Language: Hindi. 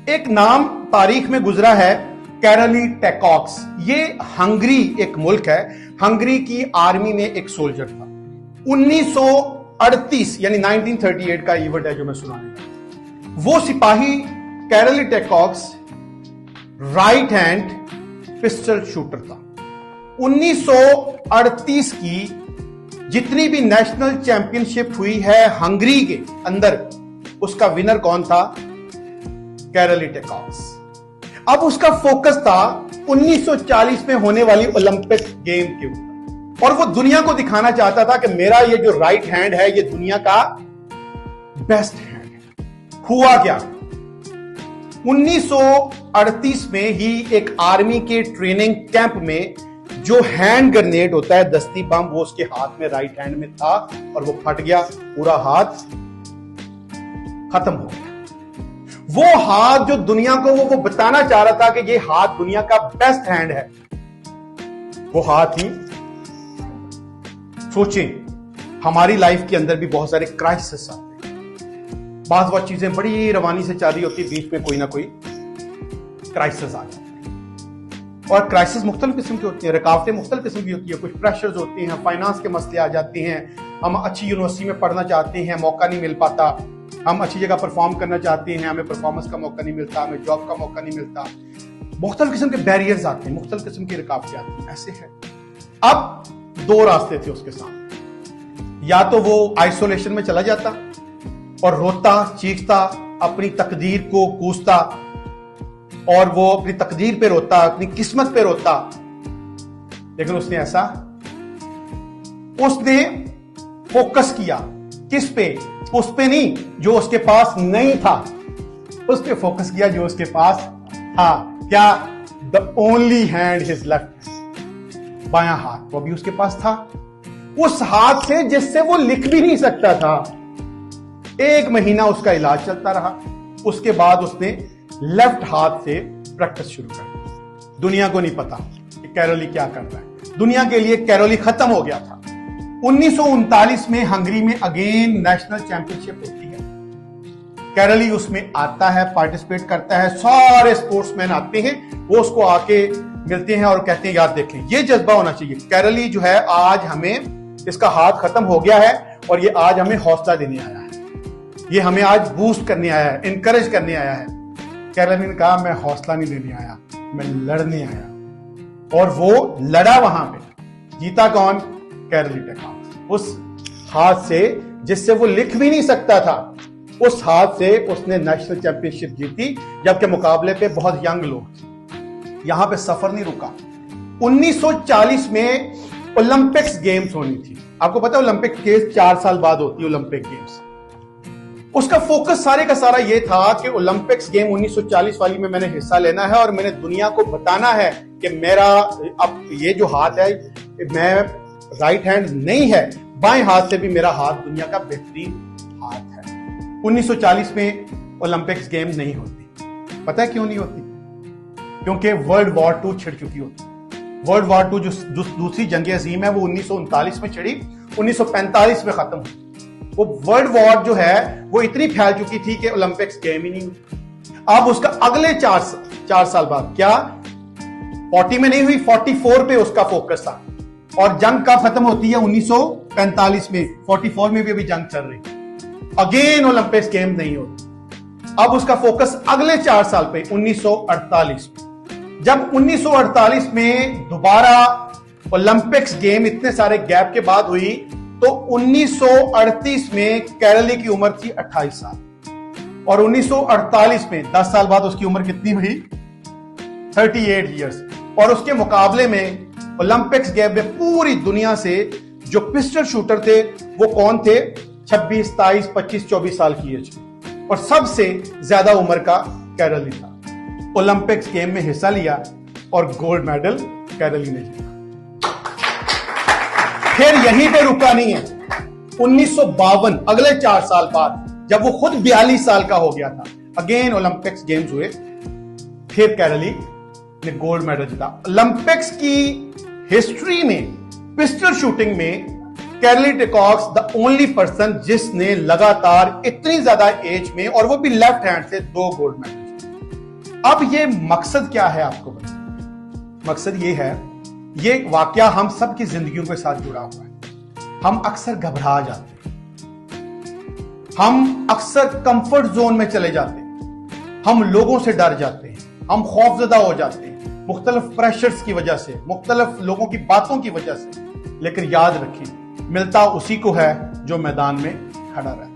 एक नाम तारीख में गुजरा है, कैरोली टेकॉक्स। ये हंगरी एक मुल्क है। हंगरी की आर्मी में एक सोल्जर था। 1938 यानी 1938 का इवेंट है जो मैं सुनाऊंगा। वो सिपाही Karoly Takacs right hand pistol shooter था। 1938 की जितनी भी नेशनल चैंपियनशिप हुई है हंगरी के अंदर, उसका विनर कौन था? कैरोली टेकॉक्स। अब उसका फोकस था 1940 में होने वाली ओलंपिक गेम के ऊपर, और वो दुनिया को दिखाना चाहता था कि मेरा ये जो राइट हैंड है ये दुनिया का बेस्ट हैंड है। हुआ क्या? 1938 में ही एक आर्मी के ट्रेनिंग कैंप में जो हैंड ग्रेनेड होता है, दस्ती बम, वो उसके हाथ में राइट हैंड में था और वो फट गया। पूरा हाथ खत्म हो गया। वो हाथ जो दुनिया को वो बताना चाह रहा था कि ये हाथ दुनिया का बेस्ट हैंड है, वो हाथ ही। सोचें, हमारी लाइफ के अंदर भी बहुत सारे क्राइसिस आते हैं। बहुत चीजें बड़ी रवानी से चल रही होती, बीच में कोई ना कोई क्राइसिस आ जाता है। और क्राइसिस मुख्तलिफ किस्म की होती है, रुकावटें मुख्तलिफ किस्म की होती है। कुछ प्रेशर्स होते हैं, फाइनेंस के मसले आ जाते हैं, हम अच्छी यूनिवर्सिटी में पढ़ना चाहते हैं, मौका नहीं मिल पाता, हम अच्छी जगह परफॉर्म करना चाहते हैं, हमें परफॉर्मेंस का मौका नहीं मिलता, हमें जॉब का मौका नहीं मिलता। मुख्तलिफ किस्म के बैरियर्स आते हैं, मुख्तलिफ किस्म की रुकावटें आती हैं। ऐसे है। अब दो रास्ते थे उसके सामने। या तो वो आइसोलेशन में चला जाता और रोता चीखता, अपनी तकदीर को कोसता, और वो अपनी तकदीर पे रोता, अपनी किस्मत पे रोता। लेकिन उसने ऐसा, उसने फोकस किया किस पे? उस पे नहीं जो उसके पास नहीं था, उस पे फोकस किया जो उसके पास था। क्या? The only hand his left, बायां हाथ, वो भी उसके पास था। उस हाथ से जिससे वो लिख भी नहीं सकता था। 1 महीना उसका इलाज चलता रहा। उसके बाद उसने लेफ्ट हाथ से प्रैक्टिस शुरू कर दी। दुनिया को नहीं पता कि कैरोली क्या कर रहा है। दुनिया के लिए कैरोली खत्म हो गया था। 1939 में हंगरी में अगेन नेशनल चैंपियनशिप होती है। कैरोली उसमें आता है, पार्टिसिपेट करता है। सारे स्पोर्ट्समैन आते हैं, वो उसको आके मिलते हैं और कहते हैं यार देखें, ये जज्बा होना चाहिए। कैरोली जो है आज हमें, इसका हाथ खत्म हो गया है और ये आज हमें हौसला देने आया है, ये हमें आज बूस्ट करने आया है, इंकरेज करने आया है। कैरोली ने कहा मैं हौसला नहीं देने आया, मैं लड़ने आया। और वो लड़ा वहां पे। जीता कौन? कैरोली टेकॉक्स। उस हाथ से जिससे वो लिख भी नहीं सकता था, उस हाथ से उसने नेशनल चैंपियनशिप जीती, जबकि मुकाबले पे बहुत यंग लोग थे। यहां पे सफर नहीं रुका। 1940 में ओलंपिक्स गेम्स होनी थी। आपको पता है ओलंपिक गेम्स 4 साल बाद होती है। ओलंपिक गेम्स, उसका फोकस सारे का सारा ये था कि ओलंपिक्स गेम 1940 वाली में मैंने हिस्सा लेना है और मैंने दुनिया को बताना है कि मेरा अब ये जो हाथ है, मैं राइट हैंड नहीं है, बाएं हाथ से भी मेरा हाथ दुनिया का बेहतरीन हाथ है। 1940 में ओलंपिक्स गेम नहीं होती। पता है क्यों नहीं होती? क्योंकि वर्ल्ड वॉर 2 छिड़ चुकी होती। वर्ल्ड वॉर 2 जो दूसरी जंग अजीम है वो 1939 में छिड़ी, 1945 में खत्म हुई। वो वर्ल्ड वॉर जो है वो इतनी फैल चुकी थी कि ओलंपिक्स गेम ही नहीं हुई। अब उसका अगले 4 साल बाद, क्या 40 में नहीं हुई, 44 पे उसका फोकस था। और जंग कब खत्म होती है? 1945 में। 44 में भी अभी जंग चल रही। अगेन ओलंपिक्स गेम नहीं होती। अब उसका फोकस अगले 4 साल पे, 1948 में। जब 1948 में दोबारा ओलंपिक्स गेम इतने सारे गैप के बाद हुई, तो 1938 में कैरोली की उम्र थी 28 साल और 1948 में 10 साल बाद उसकी उम्र कितनी हुई? 38 ईयर्स। और उसके मुकाबले में ओलंपिक्स गेम में पूरी दुनिया से जो पिस्टल शूटर थे वो कौन थे? 26, 23, 25, 24 साल की एज में, और सबसे ज्यादा उम्र का कैरोली था। ओलंपिक्स गेम में हिस्सा लिया और गोल्ड मेडल कैरोली ने जीता। फिर यहीं पे रुका नहीं है। 1952 अगले 4 साल बाद, जब वो खुद 42 साल का हो गया था, अगेन ओलंपिक्स गेम्स हुए। फिर कैरोली ने गोल्ड मेडल जीता। ओलंपिक्स की हिस्ट्री में पिस्टल शूटिंग में कैरोली टेकॉक्स द ओनली पर्सन जिसने लगातार इतनी ज्यादा एज में, और वो भी लेफ्ट हैंड से, 2 गोल्ड मेडल। अब ये मकसद क्या है आपको बताऊं। मकसद ये है, ये वाकया हम सब की जिंदगियों के साथ जुड़ा हुआ है। हम अक्सर घबरा जाते हैं, हम अक्सर कंफर्ट जोन में चले जाते हैं, हम लोगों से डर जाते हैं, हम खौफजदा हो जाते हैं मुख्तलिफ प्रेशर्स की वजह से, मुख्तलिफ लोगों की बातों की वजह से। लेकिन याद रखें, मिलता उसी को है जो मैदान में खड़ा रहता है।